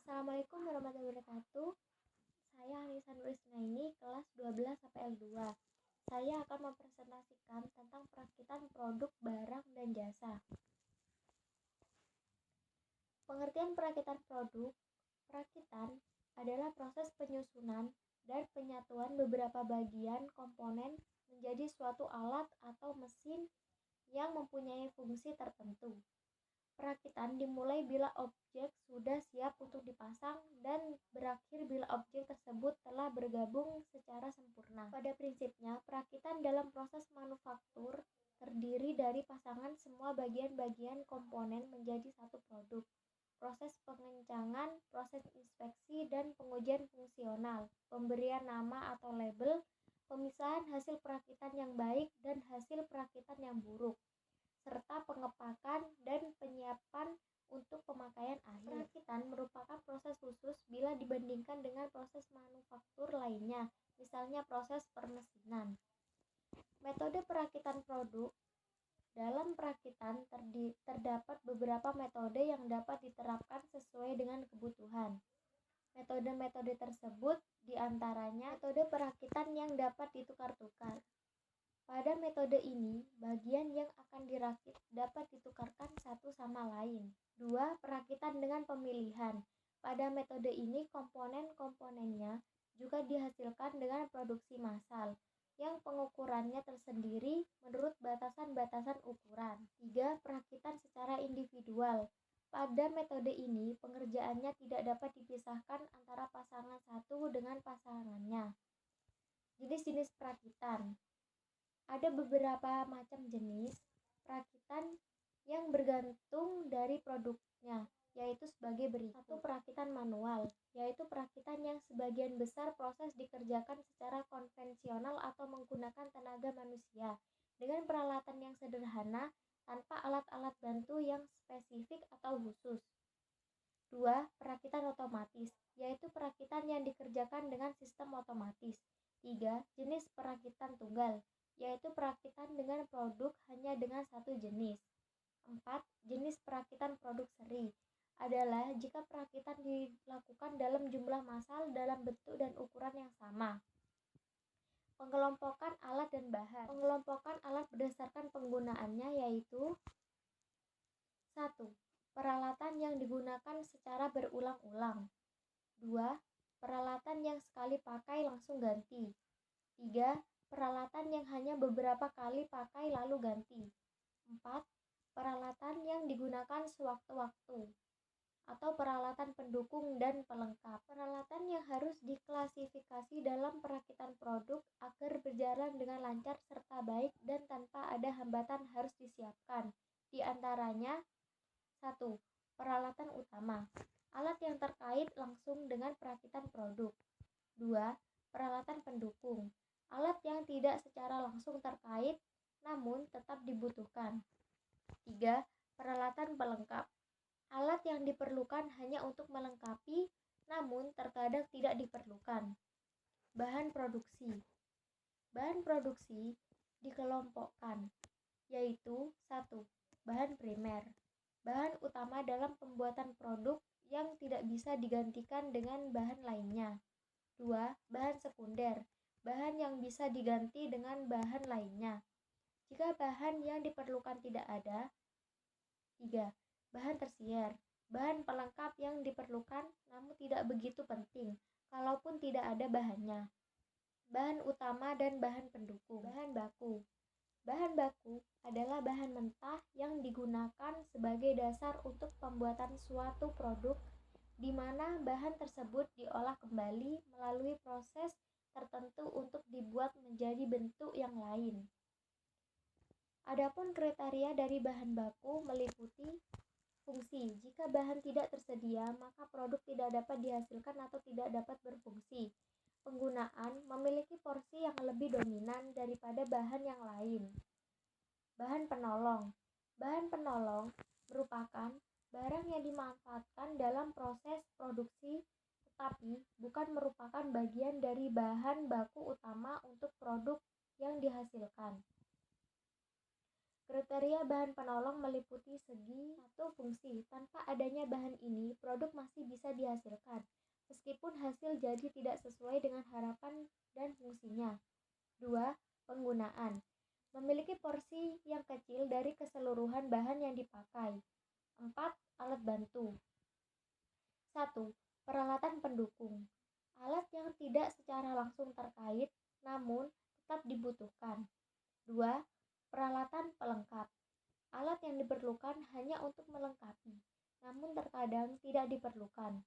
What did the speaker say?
Assalamualaikum warahmatullahi wabarakatuh. Saya Anissa Nurisnaini, kelas 12 L2. Saya akan mempresentasikan tentang perakitan produk barang dan jasa. Pengertian perakitan produk. Perakitan adalah proses penyusunan dan penyatuan beberapa bagian komponen menjadi suatu alat atau mesin yang mempunyai fungsi tertentu. Perakitan dimulai bila objek sudah siap untuk dipasang dan berakhir bila objek tersebut telah bergabung secara sempurna. Pada prinsipnya, perakitan dalam proses manufaktur terdiri dari pasangan semua bagian-bagian komponen menjadi satu produk. Proses pengencangan, proses inspeksi dan pengujian fungsional, pemberian nama atau label, pemisahan hasil perakitan yang baik dan hasil perakitan yang buruk, serta pengepakan dan penyiapan untuk pemakaian akhir. Perakitan merupakan proses khusus bila dibandingkan dengan proses manufaktur lainnya, misalnya proses permesinan. Metode perakitan produk. Dalam perakitan terdapat beberapa metode yang dapat diterapkan sesuai dengan kebutuhan. Metode-metode tersebut diantaranya metode perakitan yang dapat ditukar-tukar. Pada metode ini, bagian yang akan dirakit dapat ditukarkan satu sama lain. 2. Perakitan dengan pemilihan. Pada metode ini, komponen-komponennya juga dihasilkan dengan produksi massal, yang pengukurannya tersendiri menurut batasan-batasan ukuran. 3. Perakitan secara individual. Pada metode ini, pengerjaannya tidak dapat dipisahkan antara pasangan satu dengan pasangannya. Jenis-jenis perakitan. Ada beberapa macam jenis perakitan yang bergantung dari produknya, yaitu sebagai berikut. 1. Perakitan manual, yaitu perakitan yang sebagian besar proses dikerjakan secara konvensional atau menggunakan tenaga manusia dengan peralatan yang sederhana tanpa alat-alat bantu yang spesifik atau khusus. 2. Perakitan otomatis, yaitu perakitan yang dikerjakan dengan sistem otomatis. 3. Jenis perakitan tunggal, yaitu perakitan dengan produk hanya dengan satu jenis. 4. Jenis perakitan produk seri adalah jika perakitan dilakukan dalam jumlah massal dalam bentuk dan ukuran yang sama. Pengelompokan alat dan bahan. Pengelompokan alat berdasarkan penggunaannya yaitu 1. Peralatan yang digunakan secara berulang-ulang. 2. Peralatan yang sekali pakai langsung ganti. 3. Peralatan yang hanya beberapa kali pakai lalu ganti. 4. Peralatan yang digunakan sewaktu-waktu atau peralatan pendukung dan pelengkap. Peralatan yang harus diklasifikasi dalam perakitan produk agar berjalan dengan lancar serta baik dan tanpa ada hambatan harus disiapkan. Di antaranya 1. Peralatan utama, alat yang terkait langsung dengan perakitan produk. 2. Peralatan pendukung, alat yang tidak secara langsung terkait namun tetap dibutuhkan. 3. Peralatan pelengkap, alat yang diperlukan hanya untuk melengkapi namun terkadang tidak diperlukan. Bahan produksi. Bahan produksi dikelompokkan yaitu 1. Bahan primer, bahan utama dalam pembuatan produk yang tidak bisa digantikan dengan bahan lainnya. 2. Bahan sekunder, bahan yang bisa diganti dengan bahan lainnya jika bahan yang diperlukan tidak ada. 3. Bahan tersier, bahan pelengkap yang diperlukan namun tidak begitu penting kalaupun tidak ada bahannya. Bahan utama dan bahan pendukung. Bahan baku. Bahan baku adalah bahan mentah yang digunakan sebagai dasar untuk pembuatan suatu produk di mana bahan tersebut diolah kembali melalui proses tertentu untuk dibuat menjadi bentuk yang lain. Adapun kriteria dari bahan baku meliputi fungsi. Jika bahan tidak tersedia, maka produk tidak dapat dihasilkan atau tidak dapat berfungsi. Penggunaan memiliki porsi yang lebih dominan daripada bahan yang lain. Bahan penolong. Bahan penolong merupakan barang yang dimanfaatkan dalam proses produksi tetapi bukan merupakan bagian dari bahan baku utama untuk produk yang dihasilkan. Kriteria bahan penolong meliputi segi satu fungsi. Tanpa adanya bahan ini, produk masih bisa dihasilkan, meskipun hasil jadi tidak sesuai dengan harapan dan fungsinya. 2. Penggunaan. Memiliki porsi yang kecil dari keseluruhan bahan yang dipakai. 4. Alat bantu. 1. Peralatan pendukung. Alat yang tidak secara langsung terkait, namun tetap dibutuhkan. 2. Peralatan pelengkap. Alat yang diperlukan hanya untuk melengkapi, namun terkadang tidak diperlukan.